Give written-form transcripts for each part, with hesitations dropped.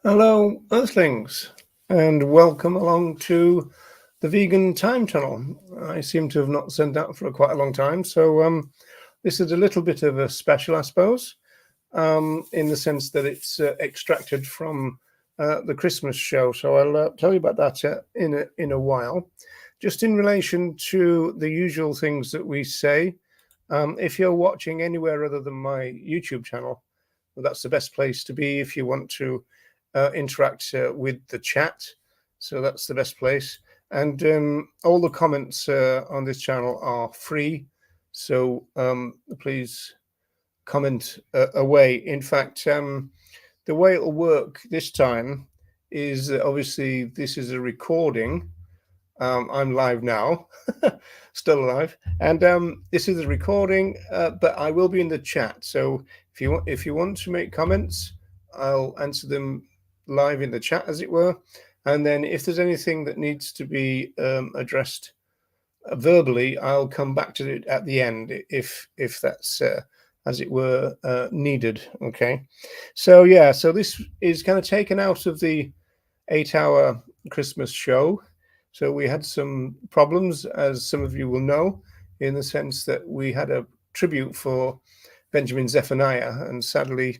Hello, Earthlings, and welcome along to the Vegan Time Tunnel. I seem to have not sent that for quite a long time, so this is a little bit of a special, I suppose, in the sense that it's extracted from the Christmas show. So I'll tell you about that in a while. Just in relation to the usual things that we say, if you're watching anywhere other than my YouTube channel, well, that's the best place to be if you want to interact with the chat. So that's the best place. And all the comments on this channel are free. So please comment away. In fact, the way it'll work this time is obviously this is a recording. I'm live now, still alive, and this is a recording, but I will be in the chat. So if you want to make comments, I'll answer them live in the chat, as it were. And then if there's anything that needs to be addressed verbally, I'll come back to it at the end if that's as it were needed. Okay, so yeah, so this is kind of taken out of the 8-hour Christmas show. So we had some problems, as some of you will know, in the sense that we had a tribute for Benjamin Zephaniah, and sadly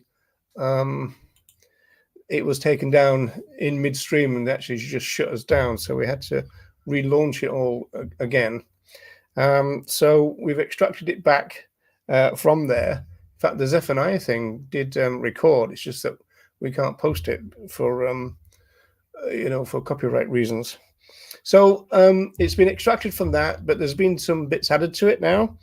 it was taken down in midstream and actually just shut us down. So we had to relaunch it all again. So we've extracted it back from there. In fact, the Zephaniah thing did record. It's just that we can't post it for, for copyright reasons. So it's been extracted from that, but there's been some bits added to it now.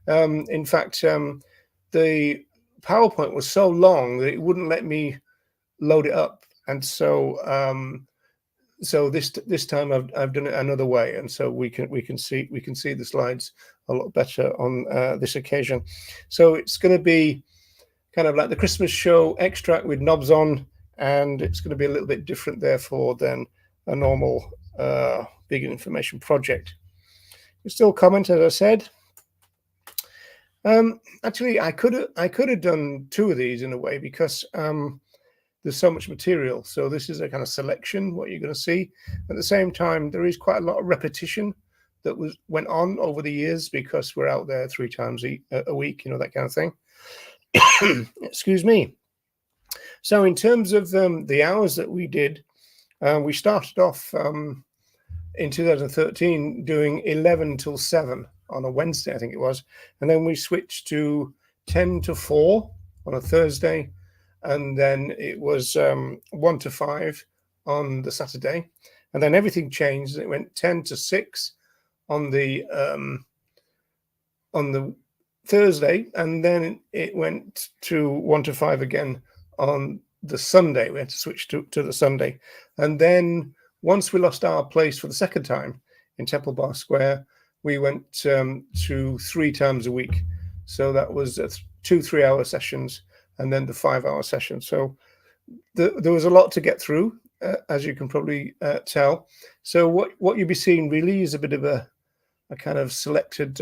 In fact, the PowerPoint was so long that it wouldn't let me load it up, and so so this time I've done it another way, and so we can see the slides a lot better on this occasion. So it's going to be kind of like the Christmas show extract with knobs on, and it's going to be a little bit different therefore than a normal vegan information project. You still comment, as I said. Actually, I could have done two of these in a way, because there's so much material. So this is a kind of selection, what you're going to see. At the same time, there is quite a lot of repetition that went on over the years, because we're out there 3 times a week, that kind of thing. Excuse me. So in terms of the hours that we did, we started off in 2013 doing 11 till 7 on a Wednesday, I think it was. And then we switched to 10 to 4 on a Thursday. And then it was 1 to 5 on the Saturday. And then everything changed. It went 10 to 6 on the Thursday. And then it went to 1 to 5 again on the Sunday. We had to switch to the Sunday. And then once we lost our place for the second time in Temple Bar Square, we went to 3 times a week. So that was 2 3-hour sessions, and then the 5-hour session. So there was a lot to get through, as you can probably tell. So what you'll be seeing really is a bit of a kind of selected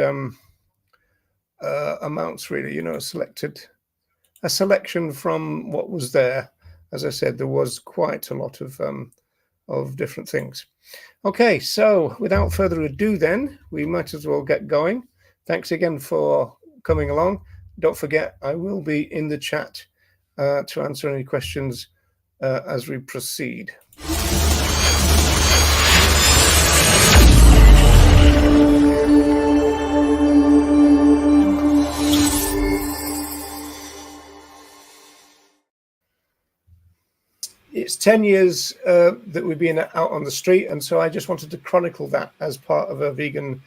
amounts, really, a selection from what was there. As I said, there was quite a lot of different things. Okay, so without further ado then, we might as well get going. Thanks again for coming along. Don't forget, I will be in the chat to answer any questions as we proceed. It's 10 years that we've been out on the street, and so I just wanted to chronicle that as part of a vegan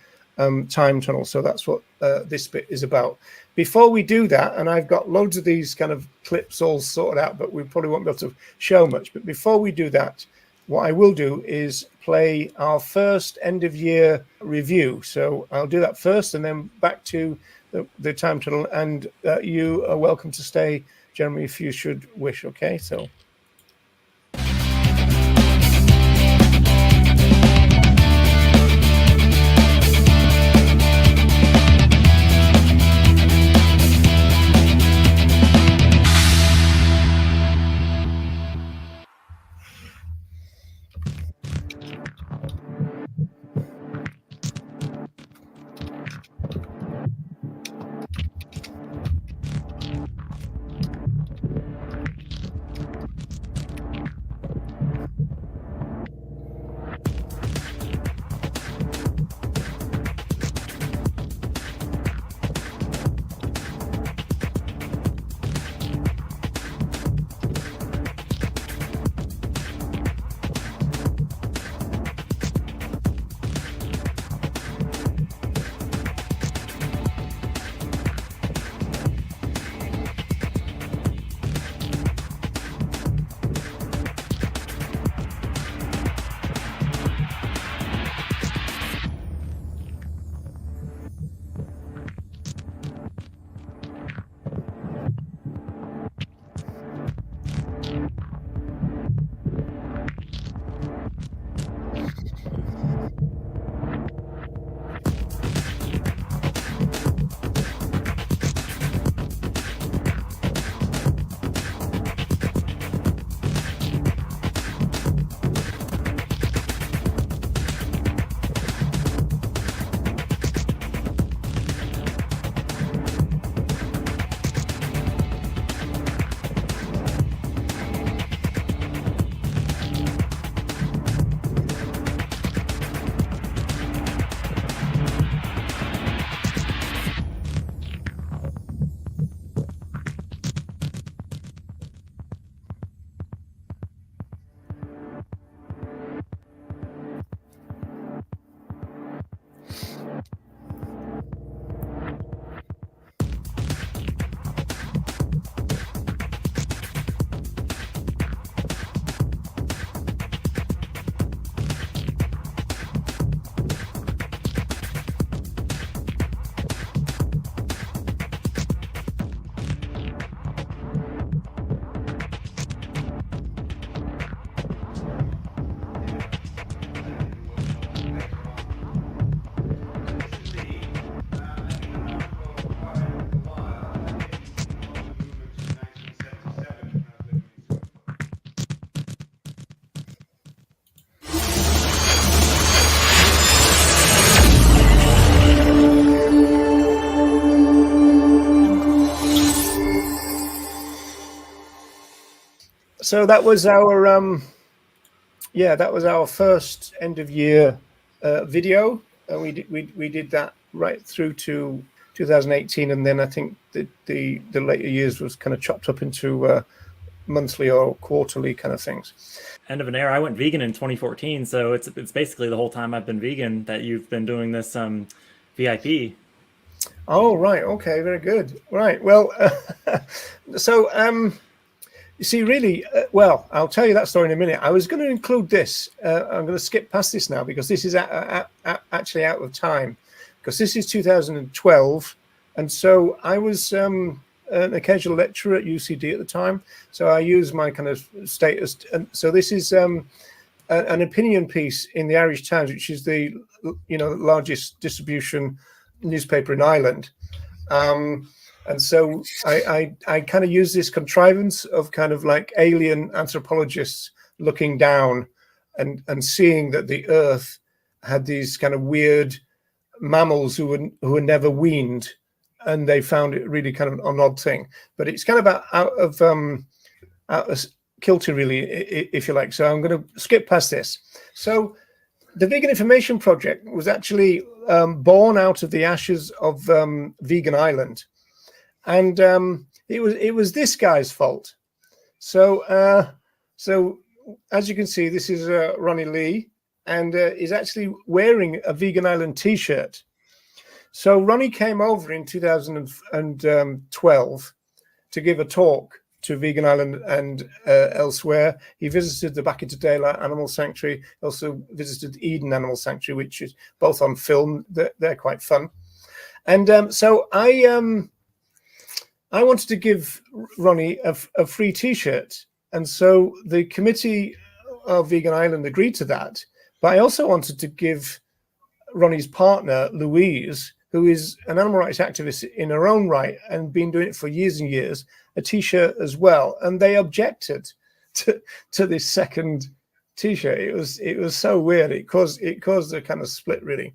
time tunnel. So that's what this bit is about. Before we do that, and I've got loads of these kind of clips all sorted out, but we probably won't be able to show much. But before we do that, what I will do is play our first end of year review. So I'll do that first, and then back to the time tunnel. And you are welcome to stay, Jeremy, if you should wish. Okay, so. So that was our that was our first end of year video, and we did that right through to 2018, and then I think the later years was kind of chopped up into monthly or quarterly kind of things. End of an era. I went vegan in 2014, so it's basically the whole time I've been vegan that you've been doing this VIP. Oh, right. Okay. Very good. Right. Well, so you see, really, well, I'll tell you that story in a minute. I was going to include this. I'm going to skip past this now because this is actually out of time, because this is 2012, and so I was an occasional lecturer at UCD at the time. So I use my kind of status, and so this is an opinion piece in the Irish Times, which is the largest distribution newspaper in Ireland. And so I kind of use this contrivance of kind of like alien anthropologists looking down and seeing that the Earth had these kind of weird mammals who were never weaned, and they found it really kind of an odd thing. But it's kind of out of kilter, really, if you like. So I'm going to skip past this. So the Vegan Information Project was actually born out of the ashes of Vegan Island. And it was this guy's fault. So as you can see, this is Ronnie Lee, and he's actually wearing a Vegan Island T-shirt. So Ronnie came over in 2012 to give a talk to Vegan Island and elsewhere. He visited the Back into Daylight Animal Sanctuary, also visited Eden Animal Sanctuary, which is both on film. They're quite fun. And so I wanted to give Ronnie a free T-shirt, and so the committee of Vegan Island agreed to that. But I also wanted to give Ronnie's partner, Louise, who is an animal rights activist in her own right and been doing it for years and years, a T-shirt as well. And they objected to this second T-shirt. It was so weird. It caused a kind of split, really.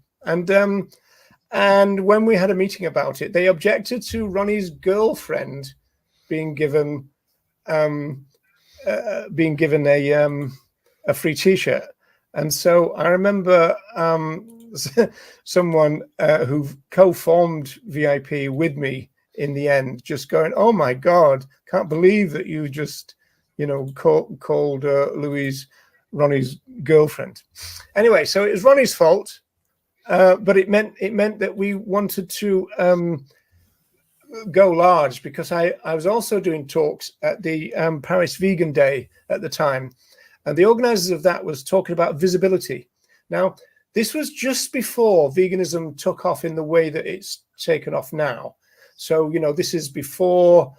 And when we had a meeting about it, they objected to Ronnie's girlfriend being given a free T-shirt. And so I remember someone who co-formed VIP with me in the end just going, "Oh my God, can't believe that you just called Louise Ronnie's girlfriend." Anyway, so it was Ronnie's fault. But it meant that we wanted to go large, because I was also doing talks at the Paris Vegan Day at the time, and the organizers of that was talking about visibility. Now, this was just before veganism took off in the way that it's taken off now. So this is before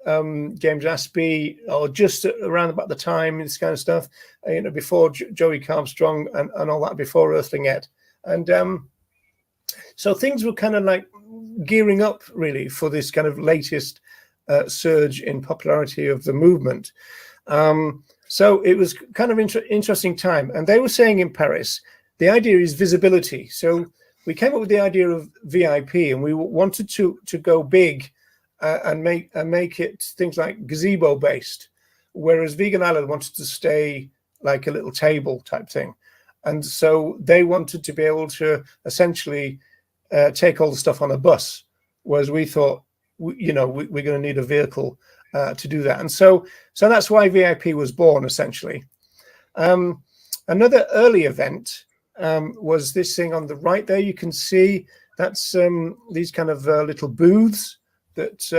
James Aspey, or just around about the time, this kind of stuff. Before Joey Armstrong and all that, before Earthling Ed. And so things were kind of like gearing up, really, for this kind of latest surge in popularity of the movement. So it was kind of interesting time. And they were saying in Paris, the idea is visibility. So we came up with the idea of VIP, and we wanted to go big and make it things like gazebo based, whereas Vegan Island wanted to stay like a little table type thing. And so they wanted to be able to essentially take all the stuff on a bus, whereas we thought, we're going to need a vehicle to do that. And so that's why VIP was born, essentially. Another early event was this thing on the right there. You can see that's these kind of little booths that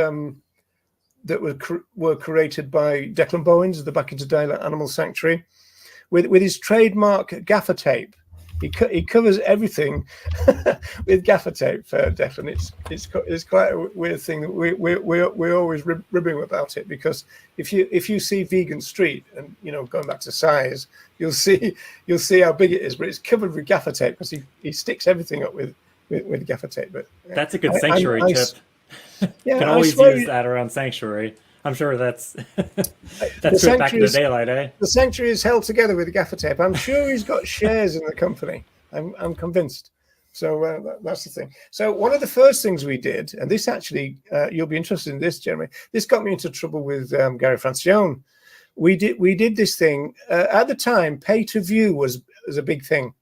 were created by Declan Bowens of the Back into Daylight Animal Sanctuary. With his trademark gaffer tape, he covers everything with gaffer tape. Declan, it's quite a weird thing that we're always ribbing about it, because if you see Vegan Street and going back to size, you'll see how big it is, but it's covered with gaffer tape because he sticks everything up with gaffer tape. But that's a good sanctuary tip. Yeah, you can always use that around sanctuary. I'm sure that's good back in the daylight, eh? The sanctuary is held together with gaffer tape. I'm sure he's got shares in the company. I'm convinced. So that's the thing. So one of the first things we did, and this actually, you'll be interested in this, Jeremy, this got me into trouble with Gary Francione, we did this thing at the time. Pay to view was a big thing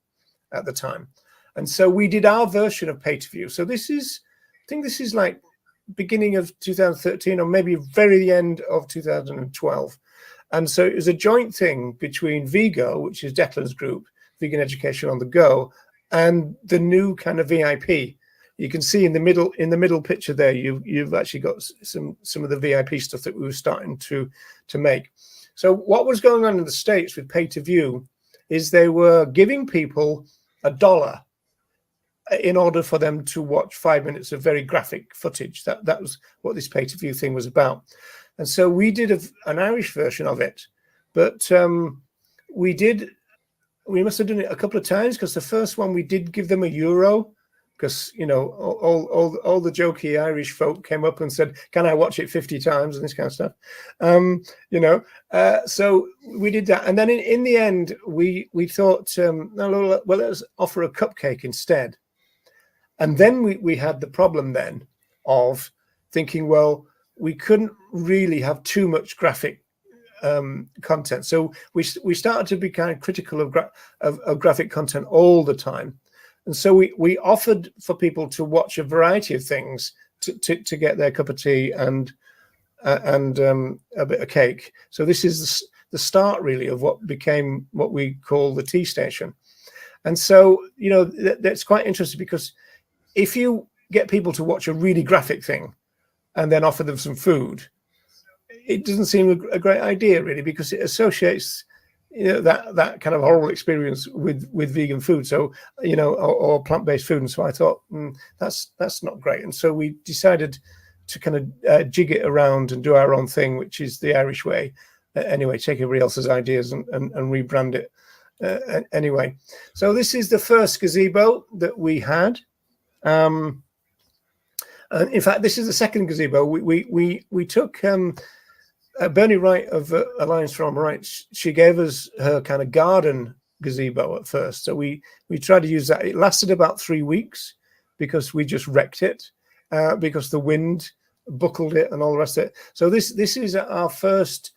at the time, and so we did our version of pay to view. So this is, I think this is like beginning of 2013 or maybe very end of 2012. And so it was a joint thing between Vigo, which is Declan's group, Vegan Education on the Go, and the new kind of VIP. You can see in the middle picture there, you've actually got some of the VIP stuff that we were starting to make. So what was going on in the States with pay to view is they were giving people $1 in order for them to watch 5 minutes of very graphic footage. That was what this pay to view thing was about. And so we did an Irish version of it, but we must have done it a couple of times, because the first one we did give them €1, because all the jokey Irish folk came up and said, "Can I watch it 50 times?" and this kind of stuff. So we did that, and then in the end we thought, no, well, let's offer a cupcake instead. And then we had the problem then of thinking, well, we couldn't really have too much graphic content. So we started to be kind of critical of graphic content all the time. And so we offered for people to watch a variety of things to get their cup of tea and a bit of cake. So this is the start really of what became what we call the tea station. And so, that's quite interesting, because if you get people to watch a really graphic thing and then offer them some food, it doesn't seem a great idea really, because it associates that kind of horrible experience with vegan food, so or plant-based food. And so I thought that's not great, and so we decided to kind of jig it around and do our own thing, which is the Irish way. Anyway, take everybody else's ideas and rebrand it. Anyway, so this is the first gazebo that we had. And in fact, this is the second gazebo. We took Bernie Wright of Alliance for Animal Rights. She gave us her kind of garden gazebo at first, so we tried to use that. It lasted about 3 weeks because we just wrecked it because the wind buckled it and all the rest of it. So this is our first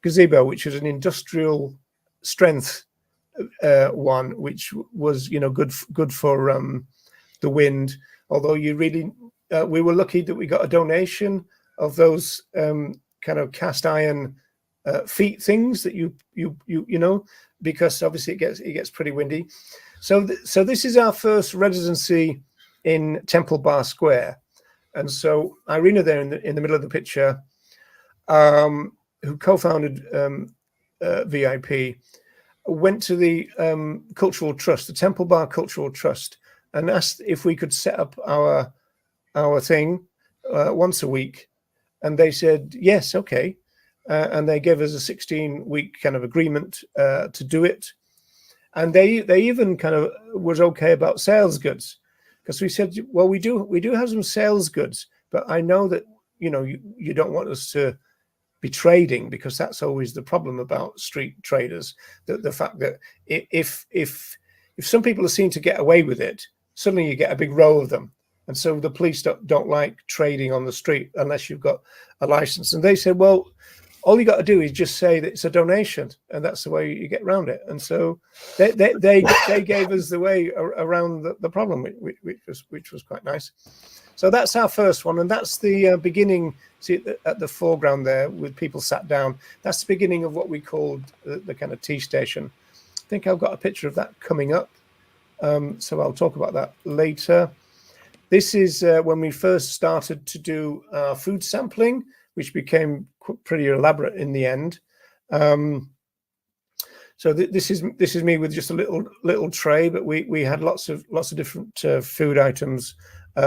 gazebo, which is an industrial strength one, which was good for the wind. Although we were lucky that we got a donation of those kind of cast iron feet things that you because obviously it gets pretty windy. So this is our first residency in Temple Bar Square, and so Irina there in the middle of the picture, who co-founded VIP, went to the Cultural Trust, the Temple Bar Cultural Trust, and asked if we could set up our thing once a week, and they said yes, okay, and they gave us a 16-week kind of agreement to do it, and they even kind of was okay about sales goods, because we said, well, we do have some sales goods, but I know that you don't want us to be trading, because that's always the problem about street traders, the fact that if some people are seen to get away with it, suddenly you get a big row of them. And so the police don't like trading on the street unless you've got a license. And they said, well, all you got to do is just say that it's a donation, and that's the way you get around it. And so they gave us the way around the problem, which was quite nice. So that's our first one, and that's the beginning. See at the foreground there, with people sat down. That's the beginning of what we called the kind of tea station. I think I've got a picture of that coming up, so I'll talk about that later. This is when we first started to do food sampling, which became pretty elaborate in the end. So this is me with just a little tray, but we had lots of different food items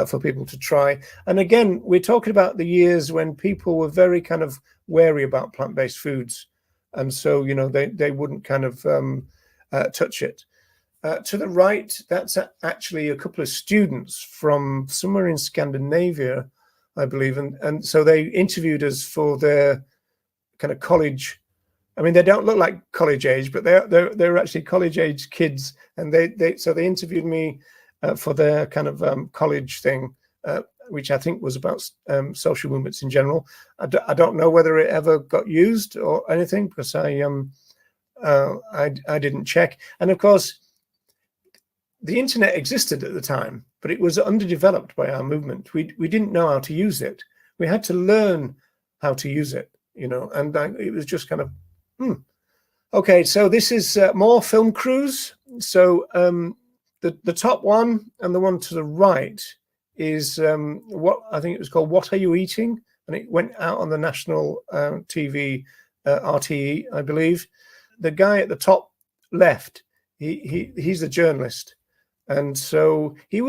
for people to try. And again, we're talking about the years when people were very kind of wary about plant-based foods, and so they wouldn't kind of touch it. To the right, that's actually a couple of students from somewhere in Scandinavia, I believe, and so they interviewed us for their kind of college. I mean, they don't look like college age, but they're actually college age kids, and they interviewed me for their kind of college thing. which I think was about social movements in general. I don't know whether it ever got used or anything, because I didn't check. And of course, the internet existed at the time, but it was underdeveloped by our movement. We didn't know how to use it. We had to learn how to use it, and it was just kind of, Okay, so this is more film crews. So the top one and the one to the right is what I think it was called "What Are You Eating?" and it went out on the national TV, RTE, I believe. The guy at the top left, he's a journalist, and so he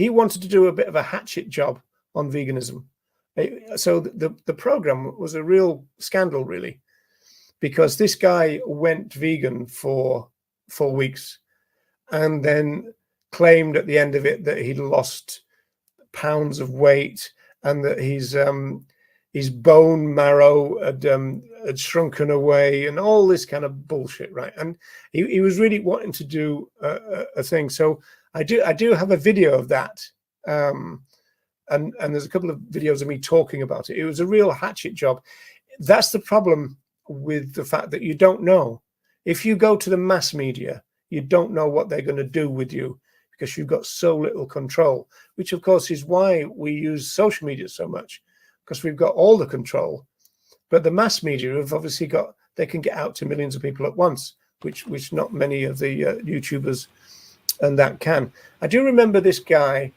wanted to do a bit of a hatchet job on veganism. So the program was a real scandal, really, because this guy went vegan for 4 weeks and then claimed at the end of it that he'd lost pounds of weight and that his bone marrow had shrunken away and all this kind of bullshit, right? And he was really wanting to do a thing. So I do have a video of that, and there's a couple of videos of me talking about it. It was a real hatchet job. That's the problem with the fact that you don't know. If you go to the mass media, you don't know what they're going to do with you because you've got so little control, which of course is why we use social media so much, because we've got all the control. But the mass media have obviously they can get out to millions of people at once, which not many of the YouTubers and that can. I do remember this guy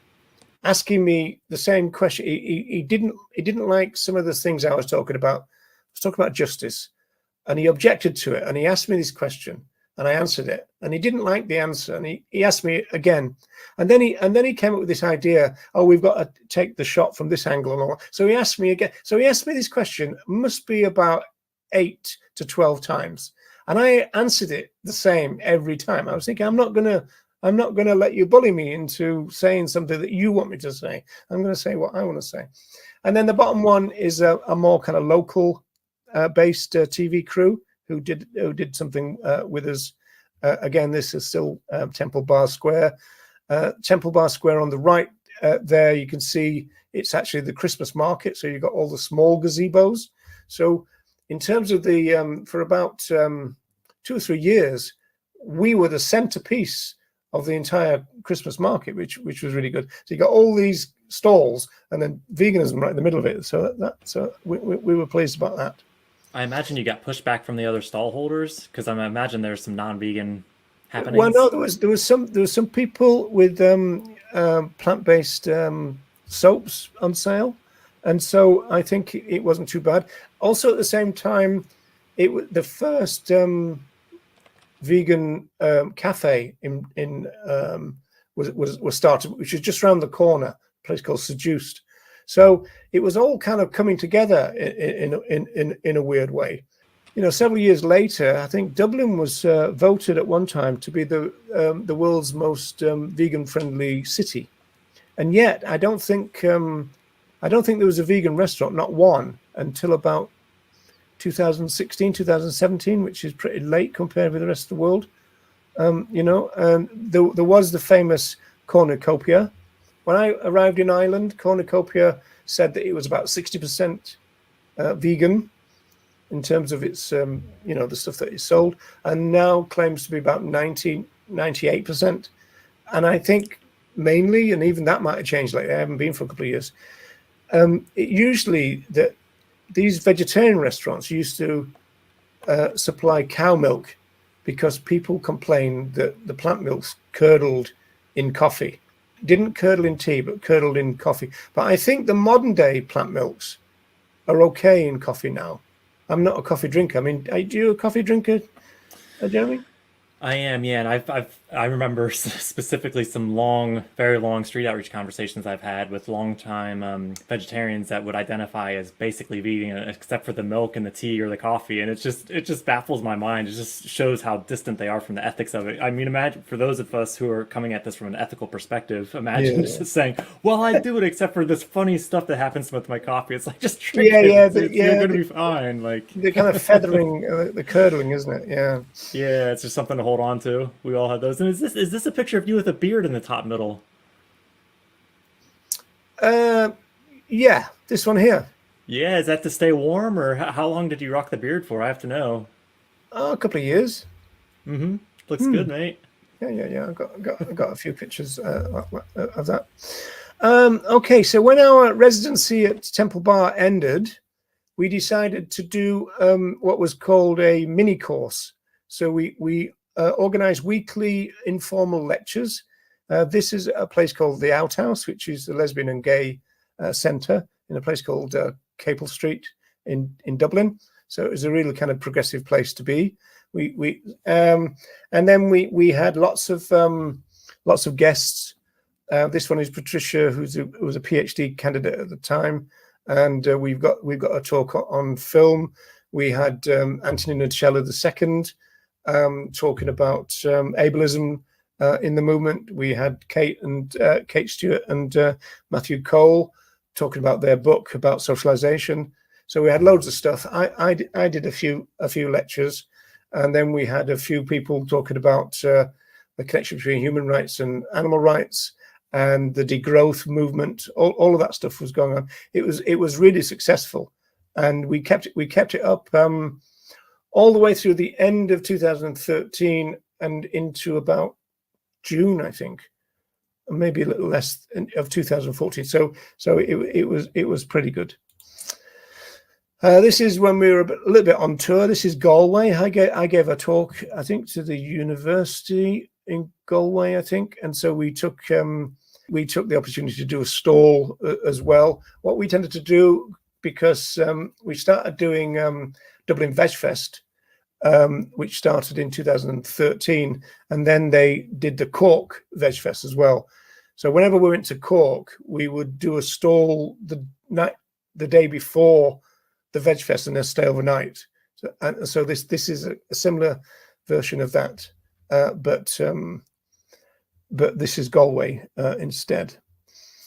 asking me the same question. He didn't like some of the things I was talking about. I was talking about justice, and he objected to it. And he asked me this question, and I answered it. And he didn't like the answer, and he asked me again. And then he came up with this idea. Oh, we've got to take the shot from this angle and all that. So he asked me again. So he asked me this question. Must be about 8 to 12 times, and I answered it the same every time. I was thinking, I'm not gonna let you bully me into saying something that you want me to say. I'm going to say what I want to say. And then the bottom one is a more kind of local based TV crew who did something with us. Again, this is still Temple Bar Square. Temple Bar Square on the right there, you can see it's actually the Christmas market. So you've got all the small gazebos. So in terms of the for about 2 or 3 years, we were the centerpiece of the entire Christmas market, which was really good. So you got all these stalls and then veganism right in the middle of it. So we were pleased about that. I imagine you got pushback from the other stall holders, because I imagine there's some non-vegan happenings. Well, no, there was some people with plant-based soaps on sale, and so I think it wasn't too bad. Also, at the same time, it was the first vegan cafe was started, which is just around the corner, a place called Seduced. So it was all kind of coming together in a weird way. Several years later, I think Dublin was voted at one time to be the world's most vegan-friendly city, and yet I don't think there was a vegan restaurant, not one, until about 2016, 2017, which is pretty late compared with the rest of the world. There was the famous cornucopia. When I arrived in Ireland, cornucopia said that it was about 60% vegan in terms of its, the stuff that is sold, and now claims to be about 98%. And I think mainly, and even that might have changed lately, I haven't been for a couple of years, usually that these vegetarian restaurants used to supply cow milk because people complained that the plant milk's curdled in coffee. Didn't curdle in tea, but curdled in coffee. But I think the modern day plant milks are okay in coffee now. I'm not a coffee drinker. I mean, are you a coffee drinker, Jeremy? I am, yeah, and I remember specifically some very long street outreach conversations I've had with longtime vegetarians that would identify as basically vegan, except for the milk and the tea or the coffee, and it just baffles my mind. It just shows how distant they are from the ethics of it. I mean, imagine for those of us who are coming at this from an ethical perspective, imagine just saying, "Well, I do it except for this funny stuff that happens with my coffee." It's like, just drink it. You're going to be fine. Like the kind of feathering, the curdling, isn't it? Yeah. Yeah, it's just something to hold on to. We all have those. And is this a picture of you with a beard in the top middle? Yeah, this one here. Yeah, is that to stay warm, or how long did you rock the beard for? I have to know. Oh, a couple of years. Mm-hmm. Looks Hmm. good, mate. Yeah. I got a few pictures of that. Okay, so when our residency at Temple Bar ended, we decided to do what was called a mini course. So we organize weekly informal lectures. This is a place called the Outhouse, which is the lesbian and gay centre in a place called Capel Street in Dublin. So it was a really kind of progressive place to be. We and then we had lots of guests. This one is Patricia, who was a PhD candidate at the time, and we've got a talk on film. We had Anthony Nutella II talking about ableism in the movement. We had Kate Stewart and Matthew Cole talking about their book about socialization. So we had loads of stuff. I did a few lectures, and then we had a few people talking about the connection between human rights and animal rights and the degrowth movement. All of that stuff was going on. It was really successful, and we kept it up all the way through the end of 2013 and into about June, I think, maybe a little less of 2014. So it was pretty good. This is when we were a little bit on tour. This is Galway. I gave a talk, I think, to the university in Galway, I think, and so we took the opportunity to do a stall as well. What we tended to do, because we started doing Dublin Veg Fest, which started in 2013, and then they did the Cork Veg Fest as well. So whenever we went to Cork, we would do a stall the day before the Veg Fest and then stay overnight. So this is a similar version of that, but this is Galway instead.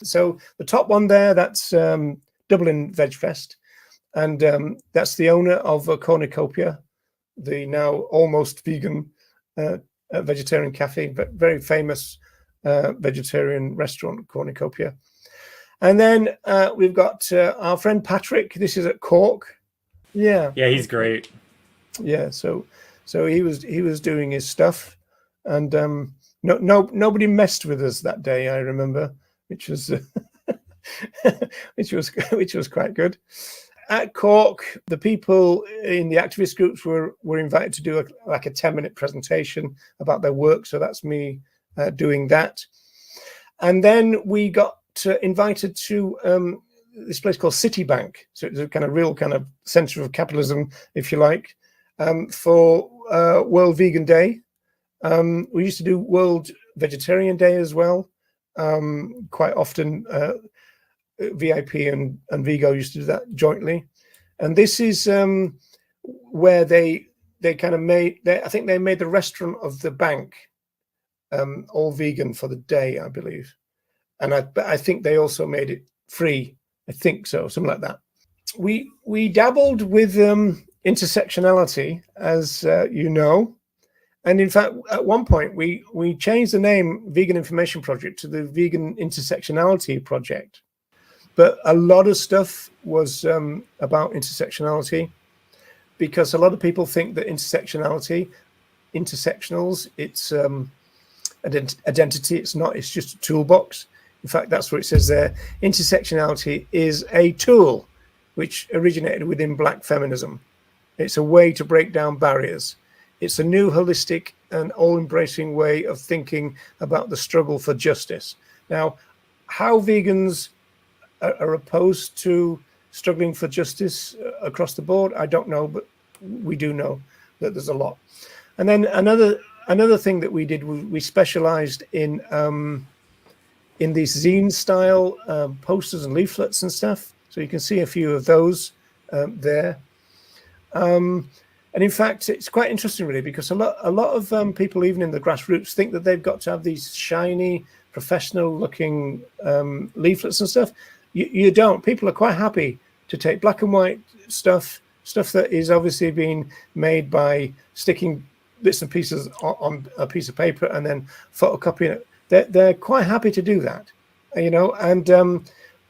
So the top one there, that's Dublin Veg Fest, and that's the owner of Cornucopia, the now almost vegan vegetarian cafe, but very famous vegetarian restaurant, Cornucopia. And then we've got our friend Patrick. This is at Cork. Yeah. Yeah, he's great. Yeah. So he was doing his stuff, and nobody messed with us that day. I remember, which was which was quite good. At Cork, the people in the activist groups were invited to do a 10-minute presentation about their work. So that's me doing that, and then we got invited to this place called Citibank. So it's a kind of real kind of center of capitalism, if you like, for World Vegan Day. We used to do World Vegetarian Day as well. Quite often, VIP and Vigo used to do that jointly. And this is where they kind of I think they made the restaurant of the bank all vegan for the day, I believe. And I think they also made it free. I think so, something like that. We dabbled with intersectionality, as you know, and in fact, at one point we changed the name Vegan Information Project to the Vegan Intersectionality Project. But a lot of stuff was about intersectionality, because a lot of people think that intersectionals, it's identity. It's not. It's just a toolbox. In fact, that's what it says there. Intersectionality is a tool which originated within Black feminism. It's a way to break down barriers. It's a new holistic and all-embracing way of thinking about the struggle for justice. Now, how vegans are opposed to struggling for justice across the board, I don't know, but we do know that there's a lot. And then another thing that we did, we specialized in these zine-style posters and leaflets and stuff. So you can see a few of those there. And in fact, it's quite interesting, really, because a lot of people, even in the grassroots, think that they've got to have these shiny, professional-looking leaflets and stuff. You don't. People are quite happy to take black and white stuff that is obviously being made by sticking bits and pieces on a piece of paper and then photocopying it. They're quite happy to do that, you know. And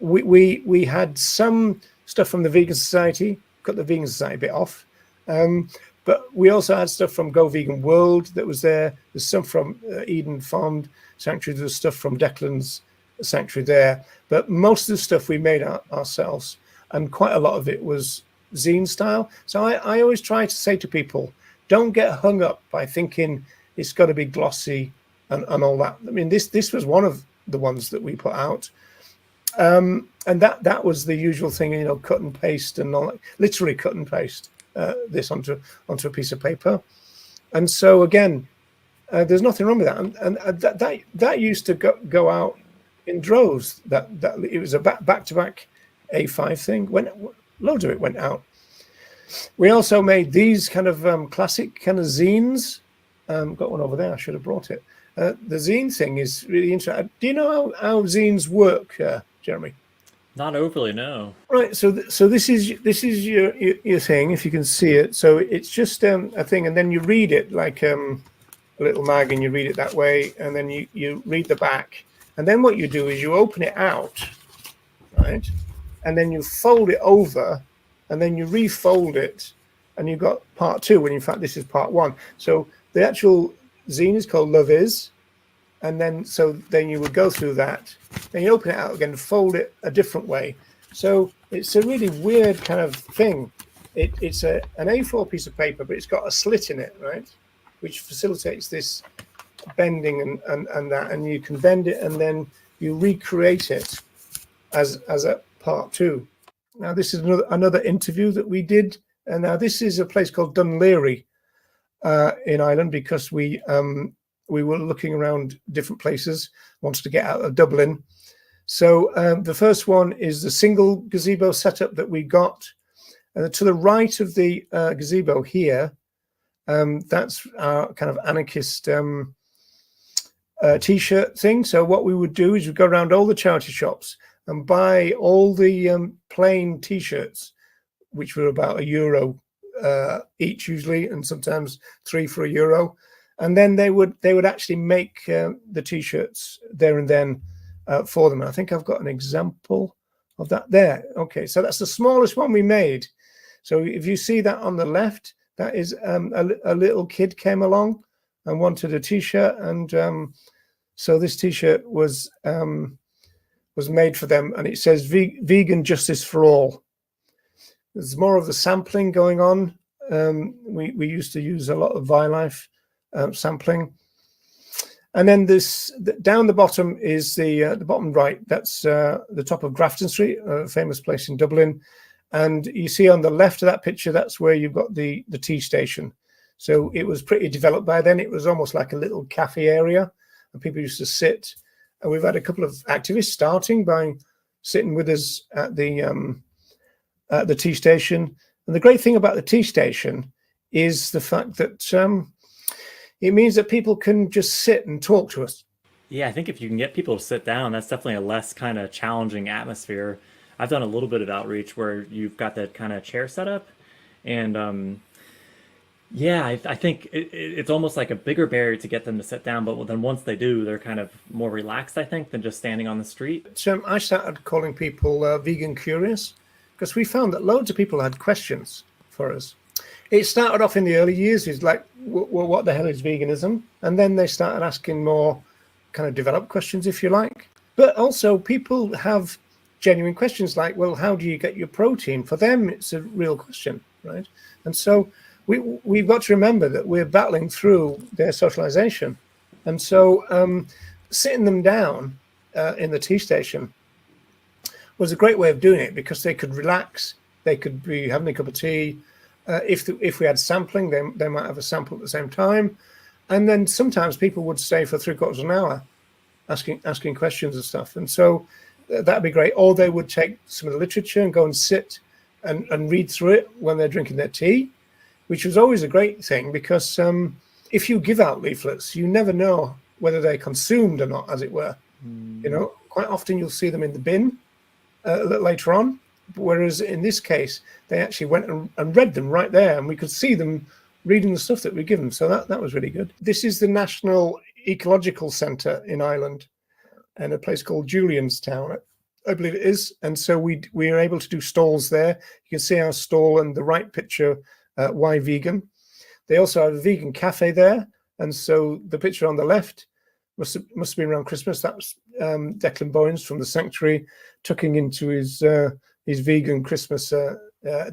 we had some stuff from the Vegan Society, cut the Vegan Society bit off, but we also had stuff from Go Vegan World that was there. There's some from Eden Farmed Sanctuary. There's stuff from Declan's Sanctuary there, but most of the stuff we made ourselves, and quite a lot of it was zine style. So I always try to say to people, don't get hung up by thinking it's got to be glossy and all that. I mean, this was one of the ones that we put out. And that was the usual thing, you know, cut and paste and all that, literally cut and paste this onto a piece of paper. And so again, there's nothing wrong with that. And that used to go out in droves. That it was a back-to-back A5 thing. Loads of it went out. We also made these kind of classic kind of zines. Got one over there. I should have brought it. The zine thing is really interesting. Do you know how zines work, Jeremy? Not overly, no. Right. So this is your thing, if you can see it. So it's just a thing, and then you read it like a little mag, and you read it that way, and then you read the back, and then what you do is you open it out, right, and then you fold it over, and then you refold it, and you've got part 2. When in fact this is part 1. So the actual zine is called Love Is, and then you would go through that, then you open it out again, fold it a different way. So it's a really weird kind of thing. It's an A4 piece of paper, but it's got a slit in it, right, which facilitates this bending and that, and you can bend it and then you recreate it as a part 2. Now this is another interview that we did, and now this is a place called Dunleary in Ireland, because we were looking around different places, wanted to get out of Dublin. So the first one is the single gazebo setup that we got. To the right of the gazebo here, that's our kind of anarchist T-shirt thing. So what we would do is we'd go around all the charity shops and buy all the plain T-shirts, which were about €1 each usually, and sometimes 3 for €1. And then they would actually make the T-shirts there and then for them. And I think I've got an example of that there. Okay, so that's the smallest one we made. So if you see that on the left, that is a little kid came along and wanted a T-shirt, and so this T-shirt was made for them, and it says "Vegan Justice for All." There's more of the sampling going on. We used to use a lot of Violife sampling, and then this down the bottom is the bottom right. That's the top of Grafton Street, a famous place in Dublin. And you see on the left of that picture, that's where you've got the tea station. So it was pretty developed by then. It was almost like a little cafe area, and people used to sit. And we've had a couple of activists starting by sitting with us at the tea station. And the great thing about the tea station is the fact that it means that people can just sit and talk to us. Yeah, I think if you can get people to sit down, that's definitely a less kind of challenging atmosphere. I've done a little bit of outreach where you've got that kind of chair setup, and yeah, I think it's almost like a bigger barrier to get them to sit down, but then once they do, they're kind of more relaxed, I think, than just standing on the street. So I started calling people vegan curious, because we found that loads of people had questions for us. It started off in the early years, it's like, well, what the hell is veganism? And then they started asking more kind of developed questions, if you like. But also people have genuine questions like, well, how do you get your protein? For them, it's a real question, right? And so we've got to remember that we're battling through their socialization. And so sitting them down in the tea station was a great way of doing it, because they could relax, they could be having a cup of tea. If we had sampling, they might have a sample at the same time. And then sometimes people would stay for 3/4 of an hour asking questions and stuff. And so that'd be great. Or they would take some of the literature and go and sit and read through it when they're drinking their tea, which was always a great thing, because if you give out leaflets, you never know whether they're consumed or not, as it were. You know, quite often you'll see them in the bin a little later on, whereas in this case, they actually went and read them right there, and we could see them reading the stuff that we give them. So that was really good. This is the National Ecological Centre in Ireland, and a place called Julianstown. I believe it is. And so we are able to do stalls there. You can see our stall and the right picture, why vegan. They also have a vegan cafe there. And so the picture on the left must have been around Christmas. That's Declan Bowens from the Sanctuary tucking into his vegan Christmas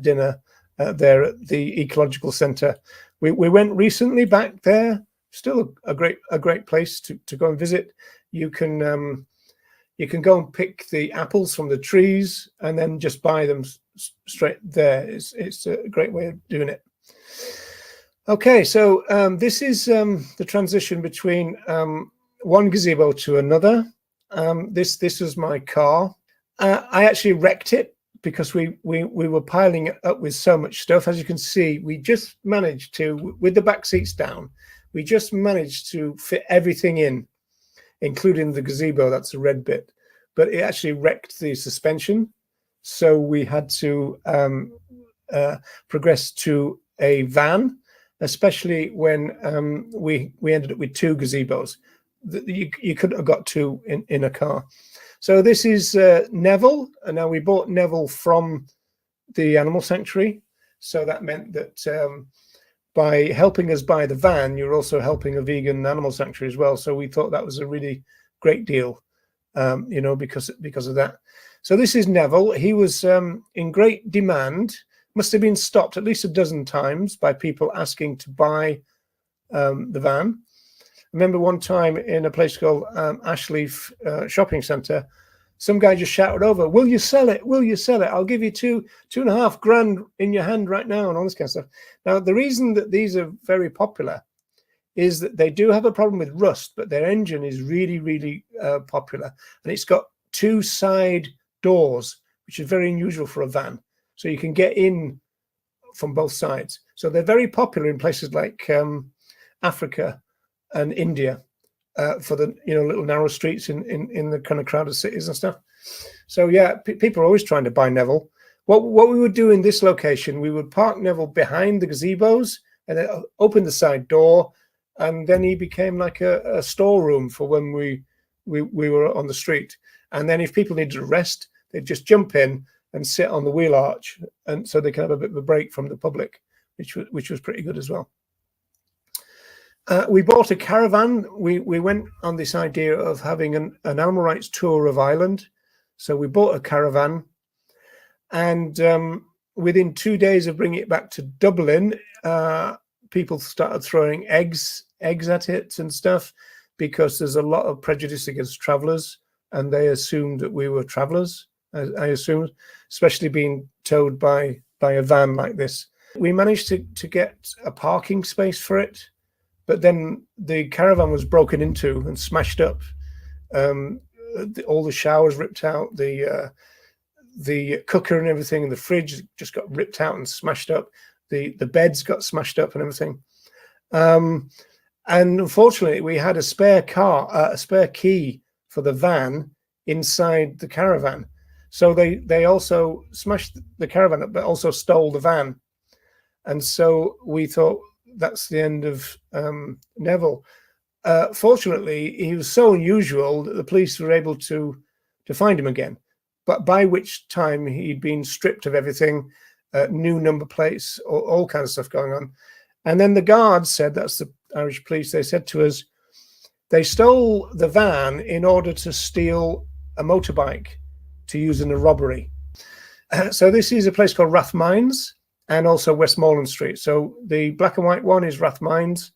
dinner there at the Ecological Centre. We went recently back there. Still a great place to go and visit. You can go and pick the apples from the trees and then just buy them straight there. It's a great way of doing it. Okay, so this is the transition between one gazebo to another. This was my car. I actually wrecked it because we were piling it up with so much stuff. As you can see, we just managed to, with the back seats down, we just managed to fit everything in, including the gazebo. That's the red bit, but it actually wrecked the suspension. So we had to progress to a van, especially when we ended up with two gazebos. You couldn't have got two in a car. So this is Neville, and now we bought Neville from the animal sanctuary. So that meant that by helping us buy the van, you're also helping a vegan animal sanctuary as well. So we thought that was a really great deal, because of that. So this is Neville. He was in great demand. Must have been stopped at least a dozen times by people asking to buy the van. I remember one time in a place called Ashleaf Shopping Centre, some guy just shouted over, "Will you sell it? Will you sell it? I'll give you $2.5 grand in your hand right now," and all this kind of stuff. Now, the reason that these are very popular is that they do have a problem with rust, but their engine is really, really popular. And it's got two side doors, which is very unusual for a van. So you can get in from both sides. So they're very popular in places like Africa and India for the little narrow streets in the kind of crowded cities and stuff. So yeah, people are always trying to buy Neville. What we would do in this location, we would park Neville behind the gazebos and then open the side door, and then he became like a storeroom for when we were on the street. And then if people needed a rest, they'd just jump in and sit on the wheel arch, and so they can have a bit of a break from the public, which was pretty good as well. We bought a caravan. We went on this idea of having an animal rights tour of Ireland. So we bought a caravan, and within 2 days of bringing it back to Dublin, people started throwing eggs at it and stuff, because there's a lot of prejudice against travellers, and they assumed that we were travellers. I assumed, especially being towed by a van like this. We managed to get a parking space for it, but then the caravan was broken into and smashed up. All the showers ripped out, the cooker and everything, and the fridge just got ripped out and smashed up. The beds got smashed up and everything. And unfortunately, we had a spare key for the van inside the caravan. So they also smashed the caravan up, but also stole the van. And so we thought that's the end of Neville. Fortunately, he was so unusual that the police were able to find him again, but by which time he'd been stripped of everything, new number plates, all kinds of stuff going on. And then the guards said, that's the Irish police, they said to us, they stole the van in order to steal a motorbike to use in a robbery. So this is a place called Rathmines, and also Westmoreland Street. So the black and white one is Rathmines,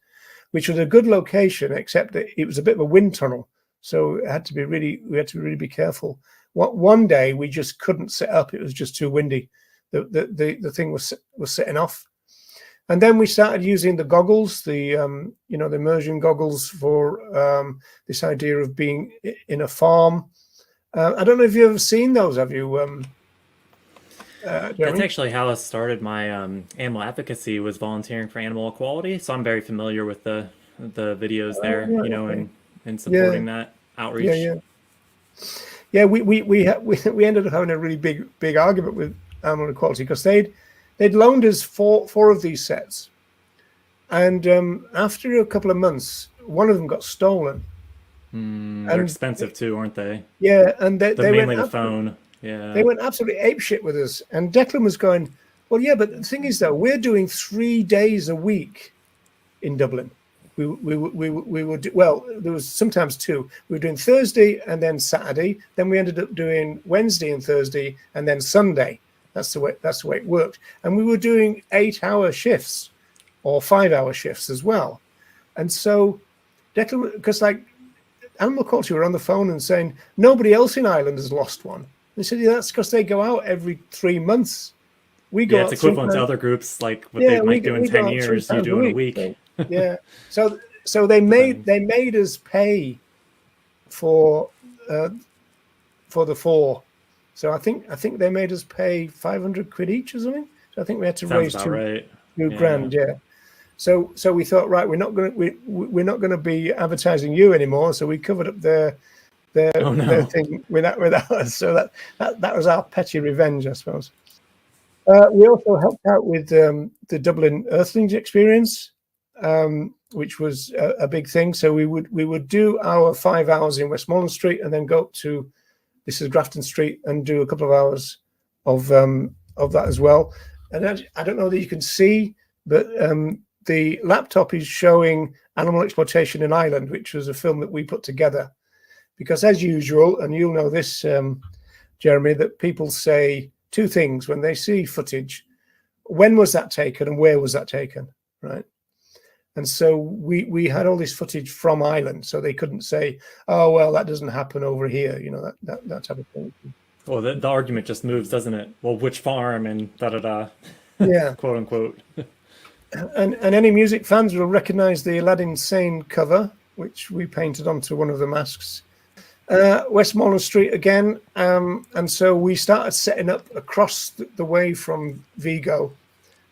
which was a good location, except that it was a bit of a wind tunnel. So we had to really be careful. One day we just couldn't set up. It was just too windy. The thing was setting off. And then we started using the goggles, the immersion goggles for this idea of being in a farm. I don't know if you've ever seen those, have you? That's actually how I started my animal advocacy, was volunteering for animal equality. So I'm very familiar with the videos there, and supporting that outreach. Yeah. We ended up having a really big argument with animal equality, because they'd loaned us four of these sets, and after a couple of months, one of them got stolen. They're And expensive too, aren't they? yeah, and they went Mainly the absolutely, phone. they Yeah. went absolutely apeshit with us. And Declan was going, well, yeah, but the thing is, though, we're doing 3 days a week in Dublin. We would do, well, there was sometimes two. We were doing Thursday and then Saturday. Then we ended up doing Wednesday and Thursday and then Sunday. That's the way it worked. And we were doing 8-hour shifts or 5-hour shifts as well. And so Declan, because like Animal Culture were on the phone and saying nobody else in Ireland has lost one. They said, yeah, that's because they go out every 3 months. We Yeah, go it's out three equivalent to times. other groups, like what they Yeah, might do in we 10 go out three years, you times a do in a week. week. So, yeah. So they Depending. made us pay for the 4. So I think they made us pay 500 quid each or something. So I think we had to Sounds raise about right. two Yeah. grand. Yeah. So we thought, right, we're not gonna be advertising you anymore. So we covered up their Oh no. thing with us. So that was our petty revenge, I suppose. We also helped out with the Dublin Earthlings experience, which was a big thing. So we would do our 5 hours in Westmoreland Street and then go up to, this is Grafton Street, and do a couple of hours of that as well. And I don't know that you can see, but the laptop is showing Animal Exploitation in Ireland, which was a film that we put together. Because as usual, and you'll know this, Jeremy, that people say two things when they see footage: when was that taken and where was that taken, right? And so we had all this footage from Ireland, so they couldn't say, oh well, that doesn't happen over here, that type of thing. Well, the argument just moves, doesn't it? Well, which farm and da da da, Yeah. quote unquote. And any music fans will recognize the Aladdin Sane cover, which we painted onto one of the masks. Westmoreland Street again, and so we started setting up across the way from Vigo.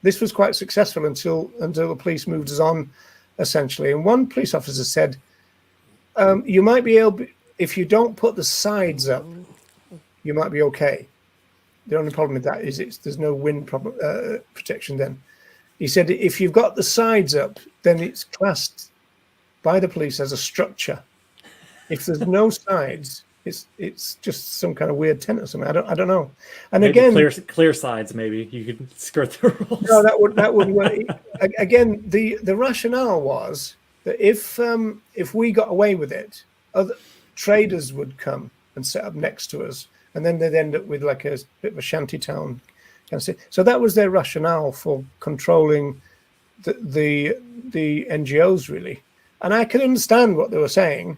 This was quite successful until the police moved us on, essentially. And one police officer said, you might be able, if you don't put the sides up, you might be okay. The only problem with that is there's no wind protection then. He said, if you've got the sides up, then it's classed by the police as a structure. If there's no sides, it's just some kind of weird tent or something. I don't know. And Maybe again, clear sides. Maybe you could skirt the rules. no, that would work. Again, the rationale was that if we got away with it, other traders would come and set up next to us, and then they'd end up with like a bit of a shanty town. So that was their rationale for controlling the NGOs, really. And I could understand what they were saying,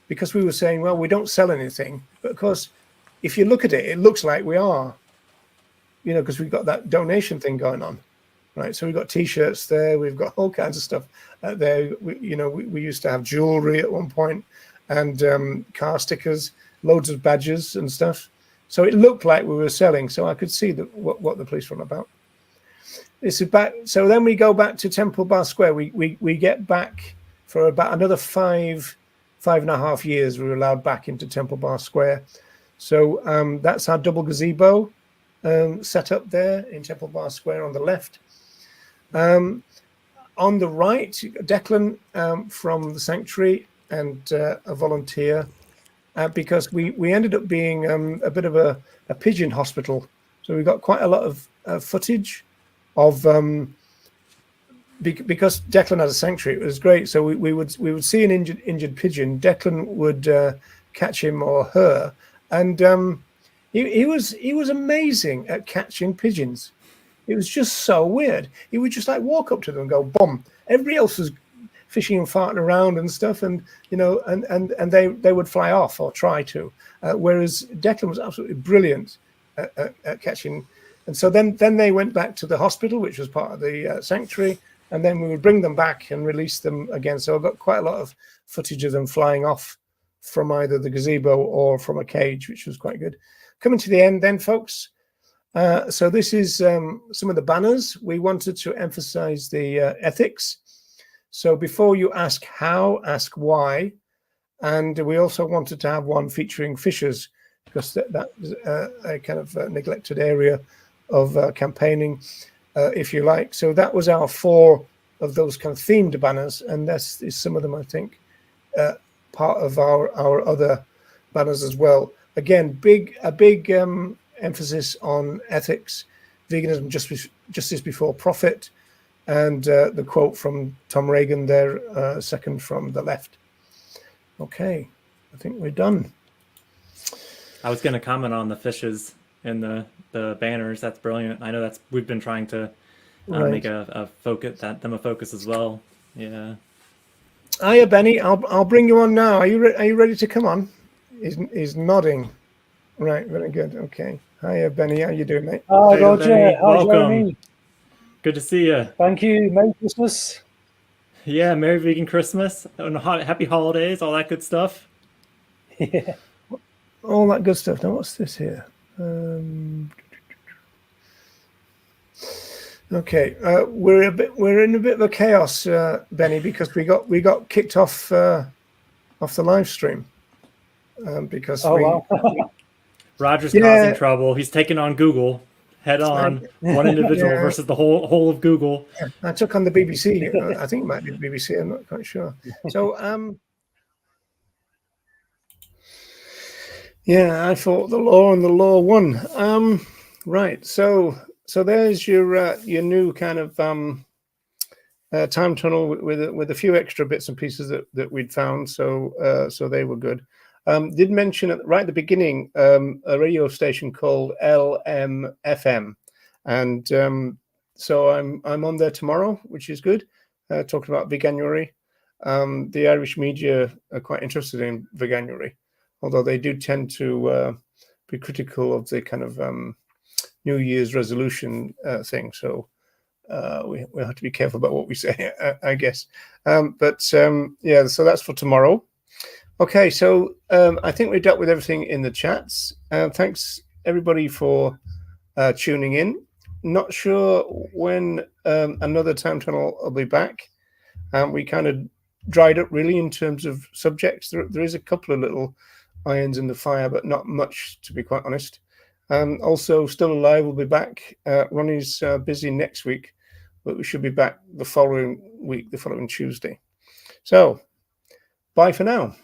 because we were saying, well, we don't sell anything. But of course, if you look at it, it looks like we are, because we've got that donation thing going on, right? So we've got T-shirts there. We've got all kinds of stuff there. We used to have jewelry at one point, and car stickers, loads of badges and stuff. So it looked like we were selling. So I could see what the police were on about. This is back. So then we go back to Temple Bar Square. We get back for about another 5.5 years. We were allowed back into Temple Bar Square. So that's our double gazebo set up there in Temple Bar Square on the left. On the right, Declan from the Sanctuary and a volunteer, because we ended up being a bit of a pigeon hospital. So we got quite a lot of footage of because Declan had a sanctuary. It was great. So we would see an injured pigeon. Declan would catch him or her, and he was amazing at catching pigeons. It was just so weird. He would just like walk up to them and go boom. Everybody else was fishing and farting around and stuff, and and they would fly off or try to. Whereas Declan was absolutely brilliant at catching. And so then they went back to the hospital, which was part of the sanctuary, and then we would bring them back and release them again. So I've got quite a lot of footage of them flying off from either the gazebo or from a cage, which was quite good. Coming to the end then, folks. So this is some of the banners. We wanted to emphasize the ethics. So before you ask how, ask why. And we also wanted to have one featuring fishers, because that is a kind of neglected area of campaigning, if you like. So that was our 4 of those kind of themed banners, and that's some of them, I think, part of our other banners as well. Again, a big emphasis on ethics, veganism, justice before profit, and the quote from Tom Reagan there, second from the left. Okay, I think we're done. I was going to comment on the fishes in the banners. That's brilliant. I know we've been trying to make a focus them a focus as well. Yeah. Hiya, Benny. I'll bring you on now. Are you ready to come on? He's nodding. Right, very good. Okay. Hiya, Benny. How you doing, mate? Hi, Roger. Benny. Hi, Welcome. Jeremy. Good to see you. Thank you. Merry Christmas. Yeah, Merry Vegan Christmas and Happy Holidays, all that good stuff. Yeah. All that good stuff. Now, what's this here? Okay, we're in a bit of a chaos, Benny, because we got kicked off the live stream because wow. Roger's causing trouble. He's taking on Google head on, one individual versus the whole of Google. I took on the BBC. I think it might be the BBC. I'm not quite sure. So yeah, I fought the law and the law won. Right. So there's your new kind of time tunnel with a few extra bits and pieces that we'd found. So they were good. Did mention right at the beginning a radio station called LMFM, and so I'm on there tomorrow, which is good. Talking about veganuary. The Irish media are quite interested in veganuary, although they do tend to be critical of the kind of New Year's resolution thing. So we have to be careful about what we say, I guess. Yeah, so that's for tomorrow. Okay, so I think we dealt with everything in the chats. Thanks everybody for tuning in. Not sure when another time tunnel will be back. We kind of dried up really in terms of subjects. There is a couple of little irons in the fire, but not much, to be quite honest. Also, Still Alive will be back. Ronnie's busy next week, but we should be back the following week, the following Tuesday. So, bye for now.